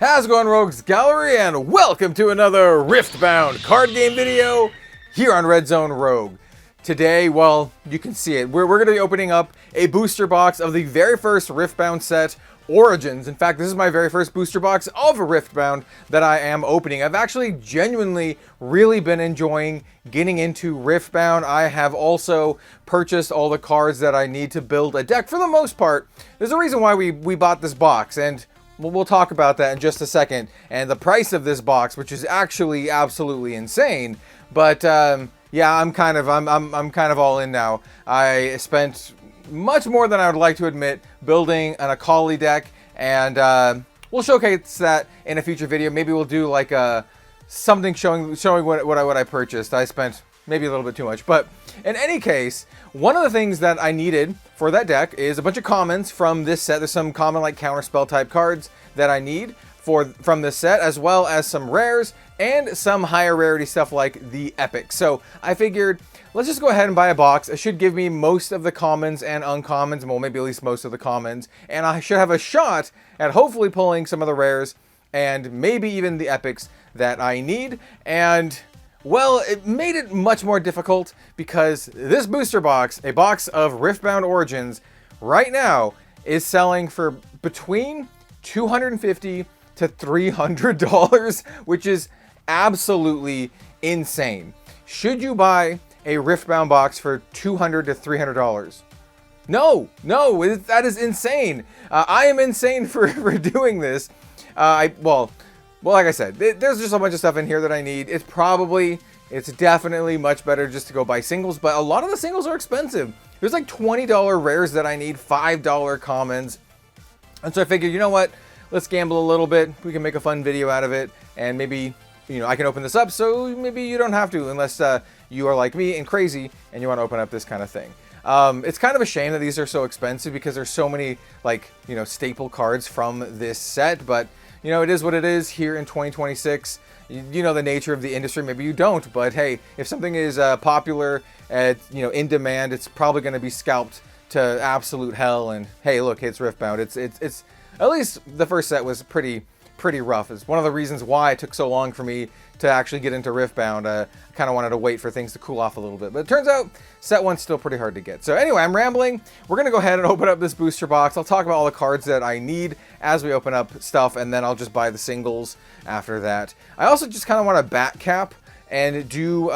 How's it going, Rogues Gallery, and welcome to another Riftbound card game video here on Red Zone Rogue. Today, well, you can see it. We're going to be opening up a booster box of the very first Riftbound set, Origins. In fact, this is my very first booster box of Riftbound that I am opening. I've actually genuinely really been enjoying getting into Riftbound. I have also purchased all the cards that I need to build a deck for the most part. There's a reason why we bought this box, and we'll talk about that in just a second, and the price of this box, which is actually absolutely insane. But yeah, I'm kind of all in now. I spent much more than I would like to admit building an Akali deck, and we'll showcase that in a future video. Maybe we'll do like something showing what I purchased. I spent maybe a little bit too much, but in any case, one of the things that I needed for that deck is a bunch of commons from this set. There's some common like counterspell type cards that I need from this set, as well as some rares and some higher rarity stuff like the epic. So I figured, let's just go ahead and buy a box. It should give me most of the commons and uncommons, well, maybe at least most of the commons, and I should have a shot at hopefully pulling some of the rares and maybe even the epics that I need. And well, it made it much more difficult because this booster box, a box of Riftbound Origins, right now is selling for between $250 to $300, which is absolutely insane. Should you buy a Riftbound box for $200 to $300? No, that is insane. I am insane for doing this. Well, like I said, there's just a bunch of stuff in here that I need. It's definitely much better just to go buy singles, but a lot of the singles are expensive. There's like $20 rares that I need, $5 commons. And so I figured, you know what? Let's gamble a little bit. We can make a fun video out of it, and maybe, you know, I can open this up, so maybe you don't have to, unless you are like me and crazy and you want to open up this kind of thing. It's kind of a shame that these are so expensive because there's so many, like, you know, staple cards from this set, but you know, it is what it is here in 2026. You know the nature of the industry. Maybe you don't, but hey, if something is popular, you know, in demand, it's probably going to be scalped to absolute hell. And hey, look, it's Riftbound. It's at least the first set was pretty rough. It's one of the reasons why it took so long for me to actually get into Riftbound. I kind of wanted to wait for things to cool off a little bit, but it turns out set one's still pretty hard to get. So anyway, I'm rambling. We're gonna go ahead and open up this booster box. I'll talk about all the cards that I need as we open up stuff, and then I'll just buy the singles after that. I also just kind of want to back cap and do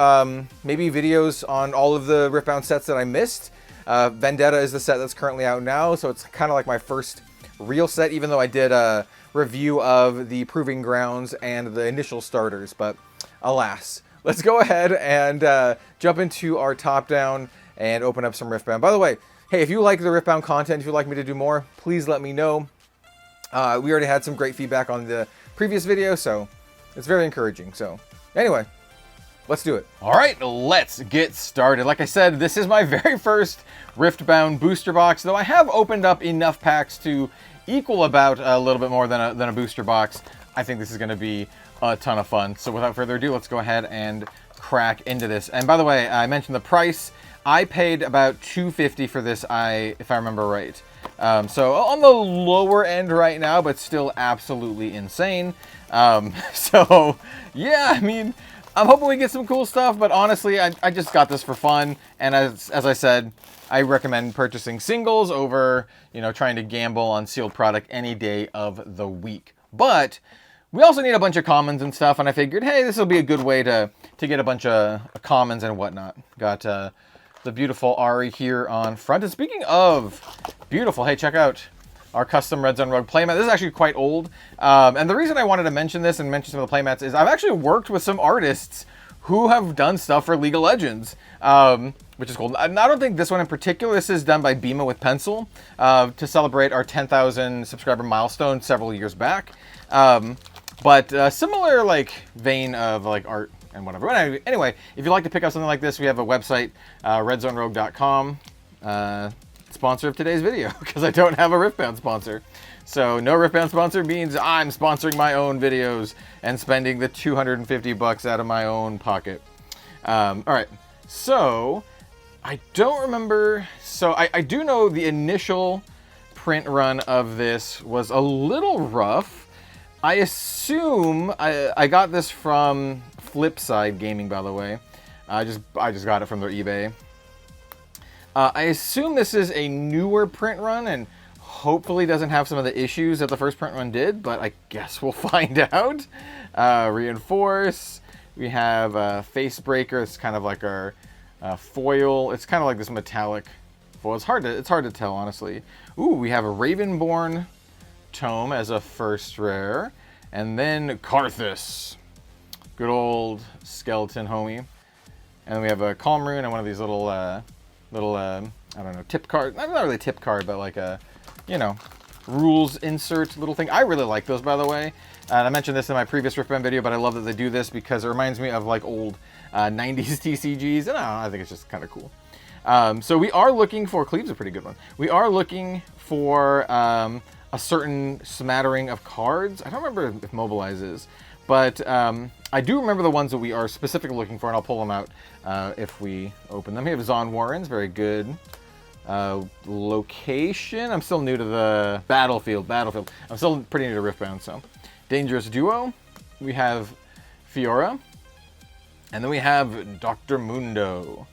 maybe videos on all of the Riftbound sets that I missed. Vendetta is the set that's currently out now, so it's kind of like my first real set, even though I did a review of the Proving Grounds and the initial starters, but alas. Let's go ahead and jump into our top down and open up some Riftbound. By the way, hey, if you like the Riftbound content, if you'd like me to do more, please let me know. We already had some great feedback on the previous video, so it's very encouraging. So anyway, let's do it. All right, let's get started. Like I said, this is my very first Riftbound booster box, though I have opened up enough packs to equal about a little bit more than a booster box. I think this is going to be a ton of fun. So without further ado, let's go ahead and crack into this. And by the way, I mentioned the price. I paid about $250 for this, if I remember right. So on the lower end right now, but still absolutely insane. So yeah, I mean, I'm hoping we get some cool stuff, but honestly, I just got this for fun. And as I said, I recommend purchasing singles over, you know, trying to gamble on sealed product any day of the week. But we also need a bunch of commons and stuff, and I figured, hey, this will be a good way to get a bunch of commons and whatnot. Got the beautiful Ari here on front. And speaking of beautiful, hey, check out our custom Red Zone Rogue playmat. This is actually quite old. And the reason I wanted to mention this and mention some of the playmats is I've actually worked with some artists who have done stuff for League of Legends, which is cool. I don't think this one in particular. This is done by Bima with Pencil to celebrate our 10,000 subscriber milestone several years back. But similar like vein of like art and whatever. But anyway, if you'd like to pick up something like this, we have a website, redzonerogue.com. Sponsor of today's video, because I don't have a Riftbound sponsor. So no Riftbound sponsor means I'm sponsoring my own videos and spending the $250 out of my own pocket. All right, so I don't remember. So I do know the initial print run of this was a little rough. I assume I got this from Flipside Gaming, by the way. I just got it from their eBay. I assume this is a newer print run and hopefully doesn't have some of the issues that the first print run did, but I guess we'll find out. Reinforce. We have Face Breaker. It's kind of like our foil. It's kind of like this metallic foil. It's hard to tell, honestly. Ooh, we have a Ravenborn Tome as a first rare, and then Karthus, good old skeleton homie, and then we have a Calm Rune and one of these little I don't know, tip card, not really tip card, but like a, you know, rules insert little thing. I really like those, by the way, and I mentioned this in my previous Riftbound video, but I love that they do this because it reminds me of like old 90s TCGs, and I think it's just kind of cool. So we are looking for, Cleave's a pretty good one, we are looking for a certain smattering of cards. I don't remember if Mobilize is, but I do remember the ones that we are specifically looking for, and I'll pull them out if we open them. We have Zon Warrens, very good. Location, I'm still new to the Battlefield. I'm still pretty new to Riftbound, so. Dangerous Duo, we have Fiora, and then we have Dr. Mundo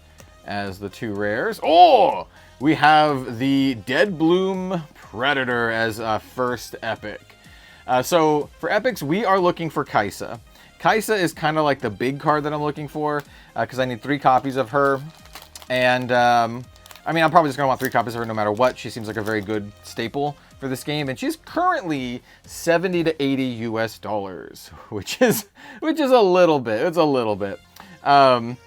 as the two rares. Oh! We have the Dead Bloom Predator as first epic. So for epics, we are looking for Kaisa. Kaisa is kind of like the big card that I'm looking for because I need 3 copies of her. And I mean, I'm probably just going to want 3 copies of her no matter what. She seems like a very good staple for this game. And she's currently $70 to $80 US, which is a little bit. It's a little bit. The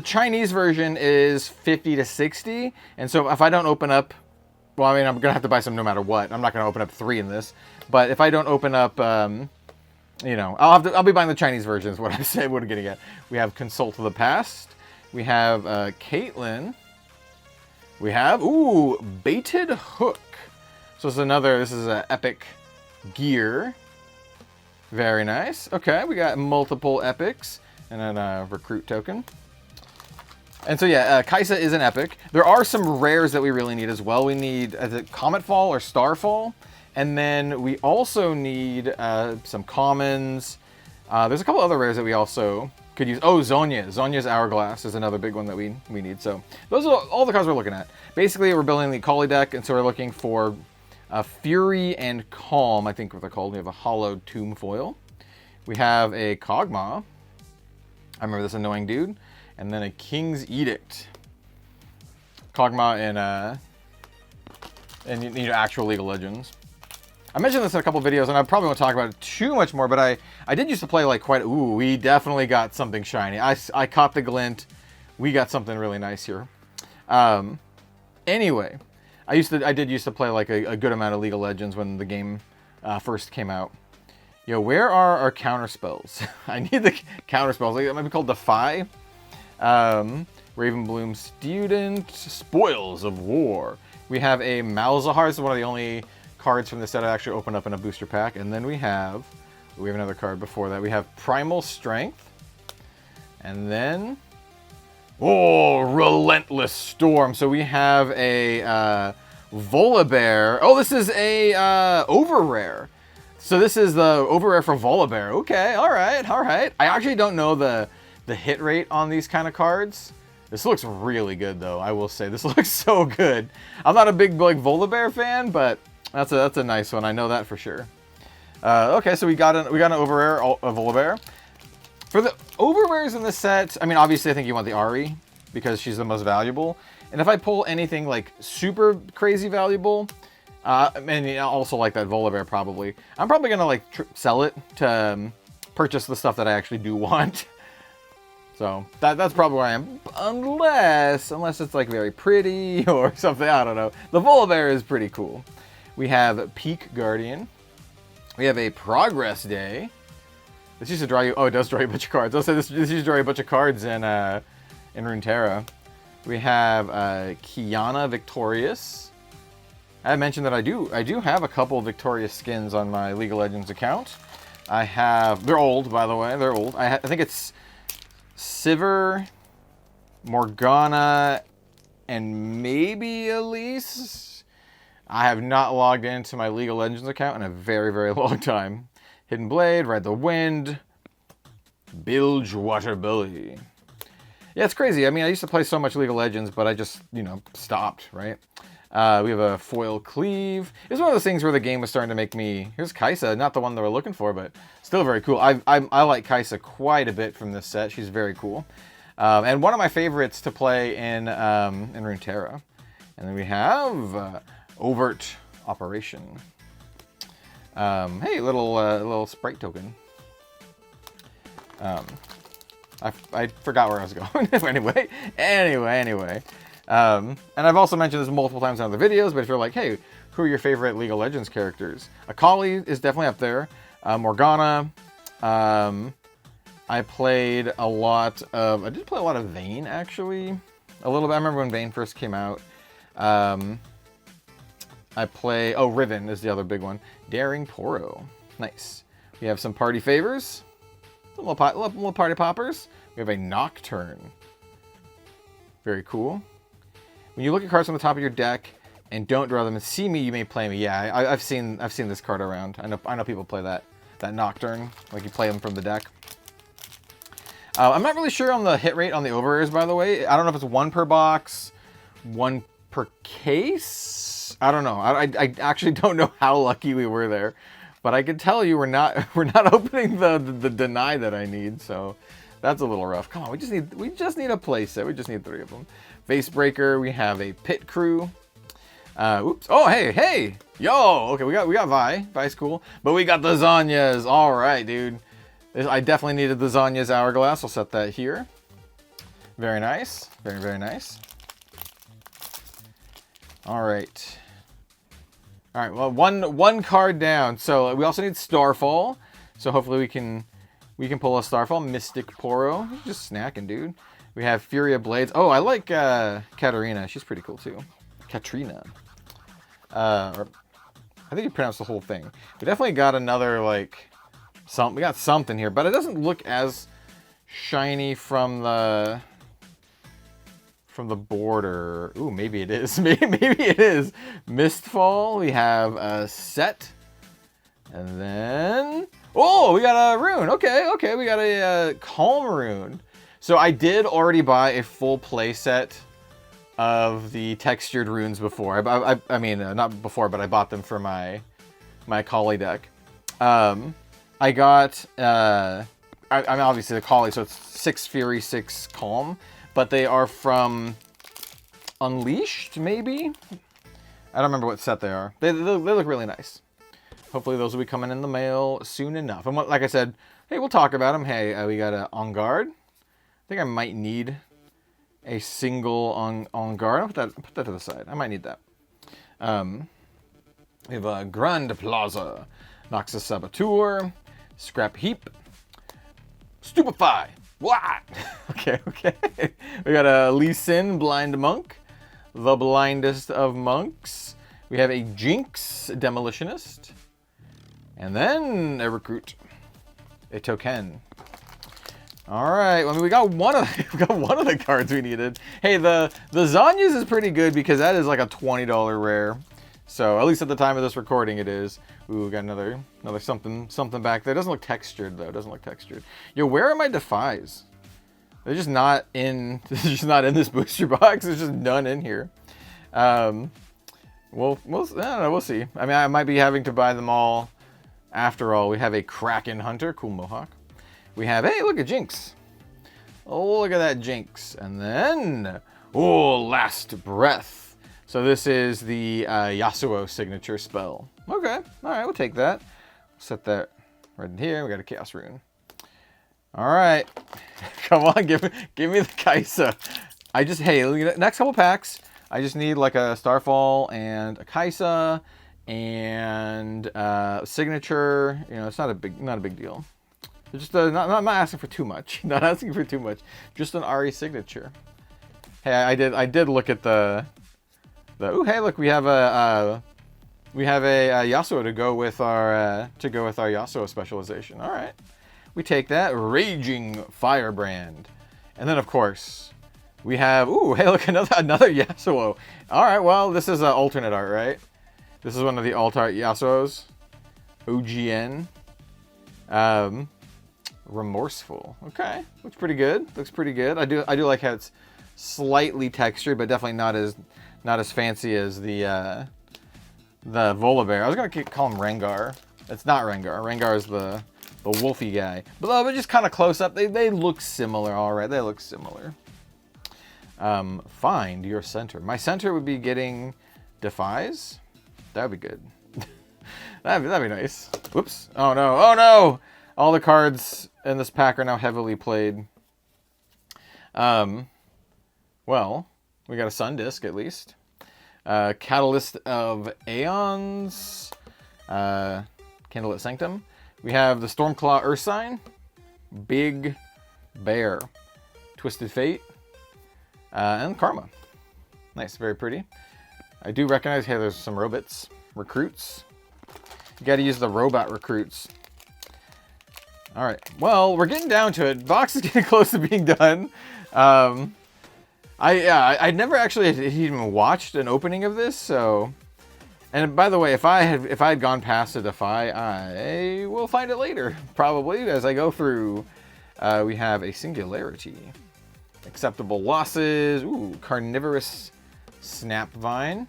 Chinese version is 50 to 60, and so if I don't open up, well, I mean, I'm gonna have to buy some no matter what. I'm not gonna open up 3 in this, but if I don't open up, you know, I'll be buying the Chinese version. Is what I say. What I'm getting at. We have Consult of the Past. We have Caitlyn. We have Baited Hook. So this is an epic gear. Very nice. Okay, we got multiple epics. And then a recruit token. And so yeah, Kaisa is an epic. There are some rares that we really need as well. We need Cometfall or Starfall. And then we also need some commons. There's a couple other rares that we also could use. Oh, Zonya. Zonya's Hourglass is another big one that we need. So those are all the cards we're looking at. Basically, we're building the Kali deck, and so we're looking for Fury and Calm, I think what they're called. We have a Hollowed Tomb Foil. We have a Kog'Maw. I remember this annoying dude. And then a King's Edict. Kog'Maw and actual League of Legends. I mentioned this in a couple videos, and I probably won't talk about it too much more, but I did used to play like quite, we definitely got something shiny. I caught the glint. We got something really nice here. Anyway, I did used to play like a good amount of League of Legends when the game first came out. Yo, where are our counter spells? I need the counter spells. Like, it might be called Defy. Ravenbloom Student. Spoils of War. We have a Malzahar. This is one of the only cards from the set I actually opened up in a booster pack. And then we have another card before that. We have Primal Strength. And then... Relentless Storm. So we have a Volibear. Oh, this is a over rare. So this is the over rare for Volibear. Okay, all right. I actually don't know the hit rate on these kind of cards. This looks really good, though. I will say this looks so good. I'm not a big like Volibear fan, but that's a nice one. I know that for sure. Okay, so we got an over rare Volibear. For the over rares in this set, I mean, obviously, I think you want the Ari because she's the most valuable. And if I pull anything like super crazy valuable. And also like that Volibear probably. I'm probably going to like sell it to purchase the stuff that I actually do want. So that's probably where I am. Unless it's like very pretty or something. I don't know. The Volibear is pretty cool. We have Peak Guardian. We have a Progress Day. This used to draw you... Oh, it does draw you a bunch of cards. I'll say this used to draw you a bunch of cards in Runeterra. We have Kiana Victorious. I mentioned that I do have a couple of Victorious skins on my League of Legends account. They're old, by the way, they're old. I think it's Sivir, Morgana, and maybe Elise. I have not logged into my League of Legends account in a very, very long time. Hidden Blade, Ride the Wind, Bilgewater Billy. Yeah, it's crazy. I mean, I used to play so much League of Legends, but I just, you know, stopped, right? We have a Foil Cleave. It's one of those things where the game was starting to make me... Here's Kaisa, not the one that we're looking for, but still very cool. I like Kaisa quite a bit from this set. She's very cool. And one of my favorites to play in Runeterra. And then we have Overt Operation. Hey, little sprite token. I forgot where I was going. Anyway. And I've also mentioned this multiple times in other videos, but if you're like, hey, who are your favorite League of Legends characters? Akali is definitely up there. Morgana. I did play a lot of Vayne, actually. A little bit. I remember when Vayne first came out. Riven is the other big one. Daring Poro. Nice. We have some party favors. Little party poppers. We have a Nocturne. Very cool. When you look at cards on the top of your deck and don't draw them and see me, you may play me. Yeah, I've seen this card around. I know people play that Nocturne. Like you play them from the deck. I'm not really sure on the hit rate on the overrares, by the way. I don't know if it's 1 per box, 1 per case. I don't know. I actually don't know how lucky we were there, but I can tell you we're not opening the deny that I need. So that's a little rough. Come on, we just need a play set. We just need 3 of them. Facebreaker. We have a Pit Crew. Oops. Oh, hey. Yo. Okay, we got Vi. Vi's cool. But we got the Zanyas. All right, dude. I definitely needed the Zanya's Hourglass. I'll set that here. Very nice. Very, very nice. All right. Well, one card down. So we also need Starfall. So hopefully we can pull a Starfall. Mystic Poro. Just snacking, dude. We have Fury of Blades. Oh, I like Katarina. She's pretty cool too. Katrina. I think you pronounced the whole thing. We definitely got another we got something here, but it doesn't look as shiny from the border. Ooh, maybe it is. Maybe it is. Mistfall. We have a Set. And then... Oh, we got a Rune. Okay. We got a Calm Rune. So I did already buy a full play set of the textured runes before. I mean, not before, but I bought them for my Kali deck. I got, I mean, obviously the Kali, so it's 6 Fury, 6 Calm, but they are from Unleashed, maybe? I don't remember what set they are. They look really nice. Hopefully those will be coming in the mail soon enough. And like I said, hey, we'll talk about them. Hey, we got a On Guard. I think I might need a single on Guard. I'll put that to the side. I might need that. We have a Grand Plaza, Noxus Saboteur, Scrap Heap, Stupefy. What? Okay. We got a Lee Sin, Blind Monk, the blindest of monks. We have a Jinx, Demolitionist, and then a Recruit, a Token. All right, well, I mean, we got one of the cards we needed. Hey, the Zanyas is pretty good because that is like a $20 rare. So at least at the time of this recording, it is. Ooh, we got another something back there. It doesn't look textured though. It doesn't look textured. Yo, where are my Defies? They're just not in. They're just not in this booster box. There's just none in here. Well, I don't know. We'll see. I mean, I might be having to buy them all. After all, we have a Kraken Hunter, cool Mohawk. We have, hey, look at Jinx. Oh, look at that Jinx. And then, oh, Last Breath. So this is the Yasuo signature spell. Okay, all right, we'll take that. Set that right in here. We got a Chaos Rune. All right, come on, give me the Kaisa. Hey, next couple packs, I just need like a Starfall and a Kaisa and signature. You know, it's not a big deal. Just not asking for too much. Not asking for too much. Just an Ari signature. Hey, I did look at the. Ooh, hey, look, we have a Yasuo to go with our Yasuo specialization. All right, we take that. Raging Firebrand, and then of course we have. Ooh, hey, look, another Yasuo. All right, well, this is alternate art, right? This is one of the Altar Yasuos. OGN. Remorseful. Okay, looks pretty good. Looks pretty good. I do like how it's slightly textured, but definitely not as fancy as the Volibear. I was gonna call him Rengar. It's not Rengar. Rengar is the wolfy guy. But just kind of close up. They look similar. All right, they look similar. Find your center. My center would be getting Defies. That would be good. that'd be nice. Whoops. Oh no. Oh no. All the cards in this pack are now heavily played. Well, we got a Sun Disc at least. Catalyst of Aeons. Candlelit Sanctum. We have the Stormclaw Ursine. Big Bear. Twisted Fate. And Karma. Nice, very pretty. I do recognize, hey, there's some robots. Recruits. You gotta use the robot recruits. Alright, well, we're getting down to it. Box is getting close to being done. I never actually had even watched an opening of this, so... And by the way, if I had gone past a Defy, I will find it later, probably, as I go through. We have a Singularity. Acceptable losses. Ooh, Carnivorous Snapvine.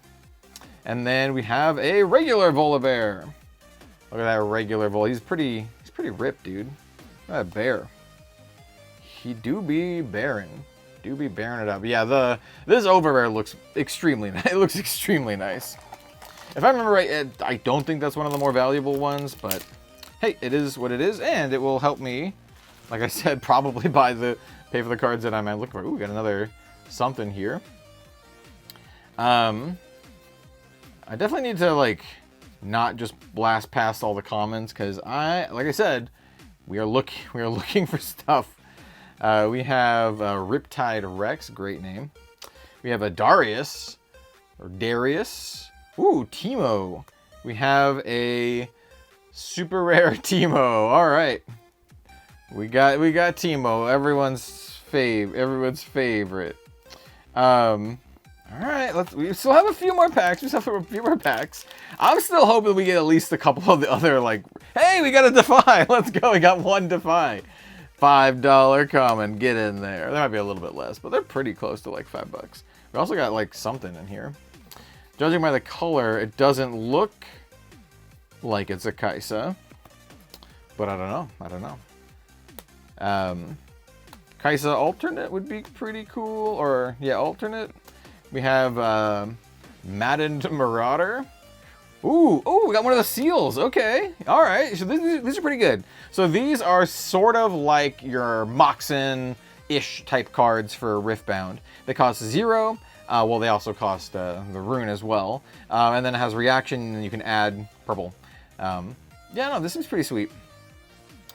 And then we have a regular Volibear. Look at that regular Vol. He's pretty ripped, dude. Look at that bear. He do be bearing. Do be bearing it up. Yeah, this Overrare looks extremely nice. It looks extremely nice. If I remember right, I don't think that's one of the more valuable ones, but hey, it is what it is, and it will help me, like I said, probably pay for the cards that I'm looking for. Ooh, we got another something here. I definitely need to, like, not just blast past all the commons, because like I said, we are looking for stuff. We have Riptide Rex, great name. We have a Darius, or Darius. Ooh, Teemo. We have a super rare Teemo. All right, we got Teemo, everyone's favorite. All right, we still have a few more packs. I'm still hoping we get at least a couple of the other, like, hey, we got a Defy. Let's go. We got one Defy. $5 common. Get in there. There might be a little bit less, but they're pretty close to like $5. We also got like something in here. Judging by the color, it doesn't look like it's a Kaisa, but I don't know. Kaisa alternate would be pretty cool, or yeah, alternate. We have Maddened Marauder. Ooh, we got one of the seals. Okay, all right. So these are pretty good. So these are sort of like your Moxen-ish type cards for Riftbound. They cost 0. Well, they also cost the rune as well. And then it has reaction, and you can add purple. Yeah, no, this seems pretty sweet.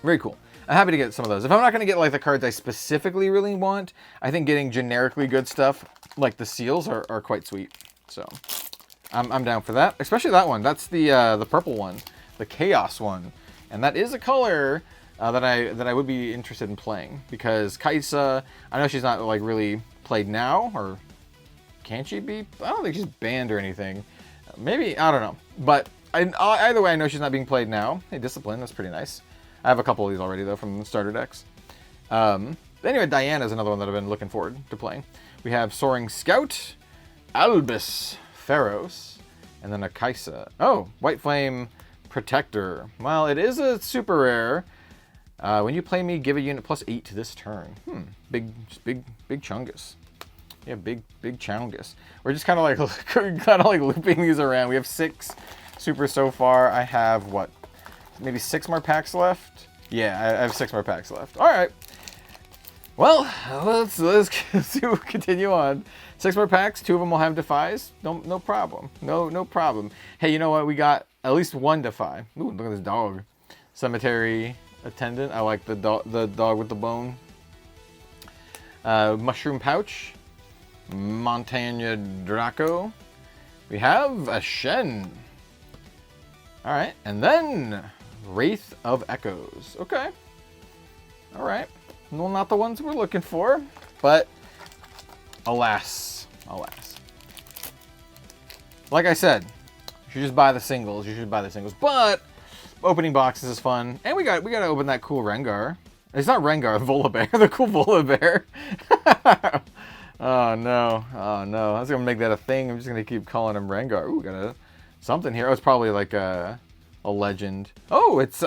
Very cool. I'm happy to get some of those. If I'm not going to get like the cards I specifically really want, I think getting generically good stuff like the seals are quite sweet. So I'm down for that. Especially that one. That's the purple one, the Chaos one, and that is a color that I would be interested in playing, because Kaisa, I know she's not like really played now, or can she be? I don't think she's banned or anything. Maybe, I don't know. But either way, I know she's not being played now. Hey, Discipline, that's pretty nice. I have a couple of these already, though, from the starter decks. Anyway, Diana is another one that I've been looking forward to playing. We have Soaring Scout, Albus Pharaohs, and then a Kaisa. Oh, White Flame Protector. Well, it is a super rare. When you play me, give a unit +8 to this turn. Big chungus. Yeah, big chungus. We're just kind of like looping these around. We have 6 super so far. I have what? Maybe 6 more packs left? Yeah, I have 6 more packs left. All right. Well, let's continue on. 6 more packs. 2 of them will have Defies. No problem. No problem. Hey, you know what? We got at least 1 Defy. Ooh, look at this dog. Cemetery Attendant. I like the dog with the bone. Mushroom Pouch. Montagna Draco. We have a Shen. All right, and then Wraith of Echoes. Okay. All right. Well, not the ones we're looking for, but alas. Like I said, should just buy the singles. You should buy the singles. But opening boxes is fun. And we got to open that cool Rengar. It's not Rengar, Volibear. The cool Volibear. Oh no. Oh no. I was gonna make that a thing. I'm just gonna keep calling him Rengar. Ooh, got something here. Oh, it's probably like a legend. Oh, it's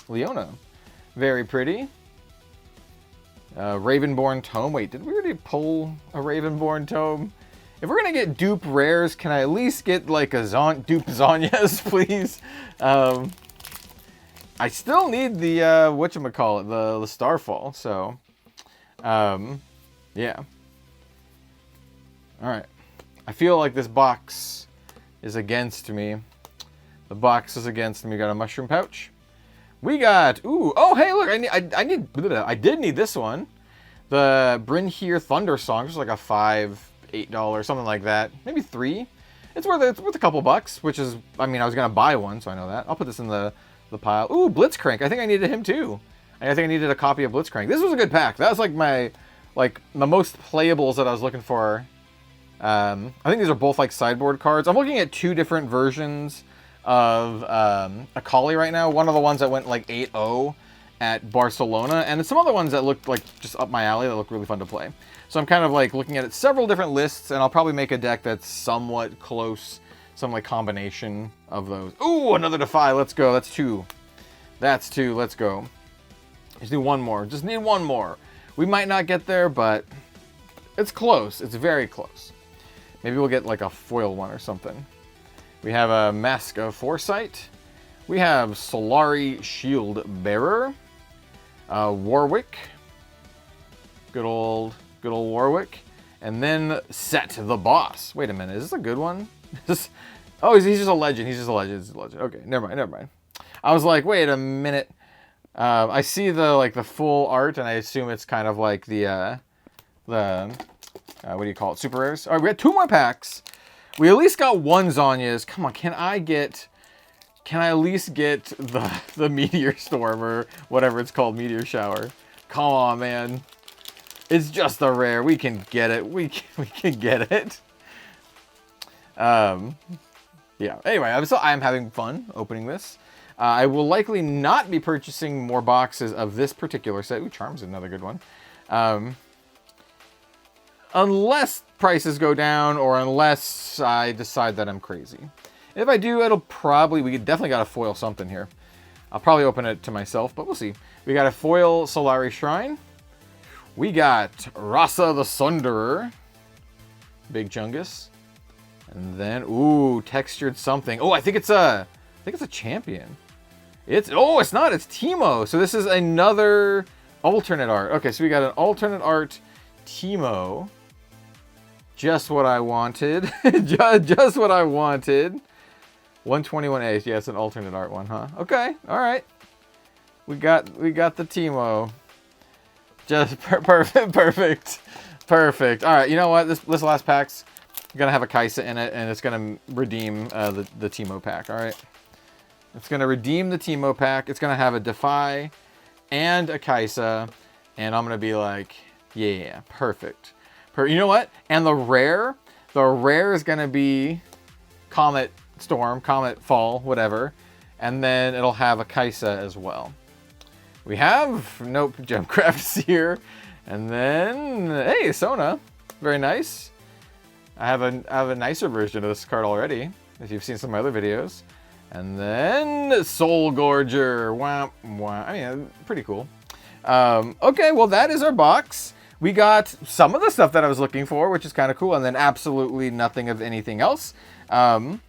Leona. Very pretty. Ravenborn Tome. Wait, did we already pull a Ravenborn Tome? If we're gonna get dupe rares, can I at least get like a dupe Zhonya's, please? I still need the whatchamacallit, the Starfall. So, yeah. All right. I feel like this box is against me. The box is against me. We got a mushroom pouch. We got, ooh, oh, hey, look, I did need this one. The Bryn Here Thunder Song, just like a $5, $8, something like that. Maybe $3. It's worth a couple bucks, which is, I mean, I was going to buy one, so I know that. I'll put this in the pile. Ooh, Blitzcrank. I think I needed him too. I think I needed a copy of Blitzcrank. This was a good pack. That was like the most playables that I was looking for. I think these are both like sideboard cards. I'm looking at 2 different versions of Akali right now. One of the ones that went like 8-0 at Barcelona, and some other ones that looked like just up my alley that look really fun to play. So I'm kind of like looking at several different lists, and I'll probably make a deck that's somewhat close, some like combination of those. Ooh, another Defy. Let's go. That's 2. That's 2. Let's go. Just need one more. Just need one more. We might not get there, but it's close. It's very close. Maybe we'll get like a foil one or something. We have a Mask of Foresight. We have Solari Shield Bearer. Warwick. Good old Warwick. And then Set the Boss. Wait a minute, is this a good one? Oh, he's just a legend. He's just a legend. He's a legend. Okay, never mind. I was like, wait a minute. I see the full art, and I assume it's kind of like the what do you call it? Super rares. All right, we had 2 more packs. We at least got 1 Zhonya's. Come on, can I at least get the Meteor Storm or whatever it's called, Meteor Shower? Come on, man. It's just a rare. We can get it. We can get it. Yeah. Anyway, I'm having fun opening this. I will likely not be purchasing more boxes of this particular set. Ooh, Charm's another good one. Unless prices go down or unless I decide that I'm crazy. If I do, we definitely got to foil something here. I'll probably open it to myself, but we'll see. We got a foil Solari Shrine. We got Rasa the Sunderer. Big Chungus. And then, ooh, textured something. Oh, I think it's a champion. It's not. It's Teemo. So this is another alternate art. Okay, so we got an alternate art Teemo. Just what I wanted. just what I wanted. 121A. Yeah, it's an alternate art one, huh? Okay, all right. We got the Teemo. Just perfect. All right, you know what? This last pack's gonna have a Kaisa in it, and it's gonna redeem the Teemo pack. All right. It's gonna redeem the Teemo pack. It's gonna have a Defy and a Kaisa, and I'm gonna be like, yeah, perfect. You know what? And the rare is gonna be Comet Storm, Comet Fall, whatever, and then it'll have a Kaisa as well. We have Gemcraft's here, and then hey, Sona, very nice. I have a nicer version of this card already, if you've seen some of my other videos. And then Soul Gorger. Wah, wah. I mean, pretty cool. Okay, well, that is our box. We got some of the stuff that I was looking for, which is kind of cool, and then absolutely nothing of anything else. So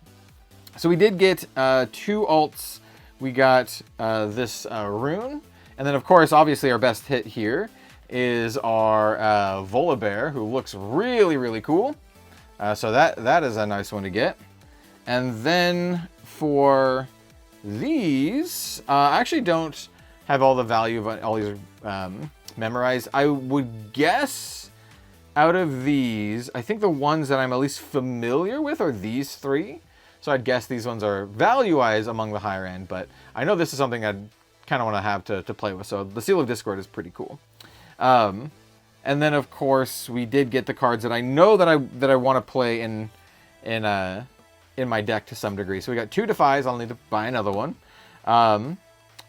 we did get 2 alts. We got this rune. And then, of course, obviously our best hit here is our Volibear, who looks really, really cool. So that is a nice one to get. And then for these, I actually don't have all the value of all these memorized. I would guess out of these, I think the ones that I'm at least familiar with are these 3. So I'd guess these ones are value-wise among the higher end, but I know this is something I'd kind of want to have to play with. So the Seal of Discord is pretty cool. And then of course we did get the cards that I know that I want to play in in my deck to some degree. So we got 2 Defies. I'll need to buy another one.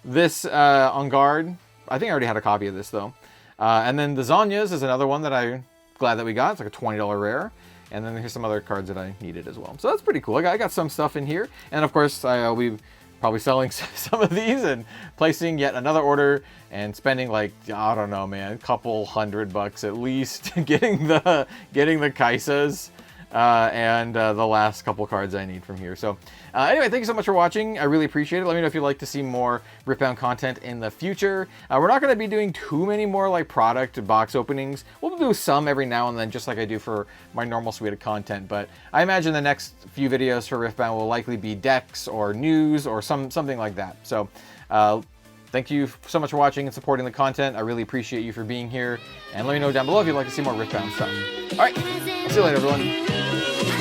This On Guard, I think I already had a copy of this though. And then the Zanyas is another one that I'm glad that we got. It's like a $20 rare. And then here's some other cards that I needed as well. So that's pretty cool. I got some stuff in here. And of course, I'll be probably selling some of these and placing yet another order and spending like, I don't know, man, a couple $100 at least getting the Kaisas. And the last couple cards I need from here. So anyway, thank you so much for watching. I really appreciate it. Let me know if you'd like to see more Riftbound content in the future. We're not going to be doing too many more like product box openings. We'll do some every now and then, just like I do for my normal suite of content. But I imagine the next few videos for Riftbound will likely be decks or news or something like that. So thank you so much for watching and supporting the content. I really appreciate you for being here. And let me know down below if you'd like to see more Riftbound stuff. All right, I'll see you later, everyone.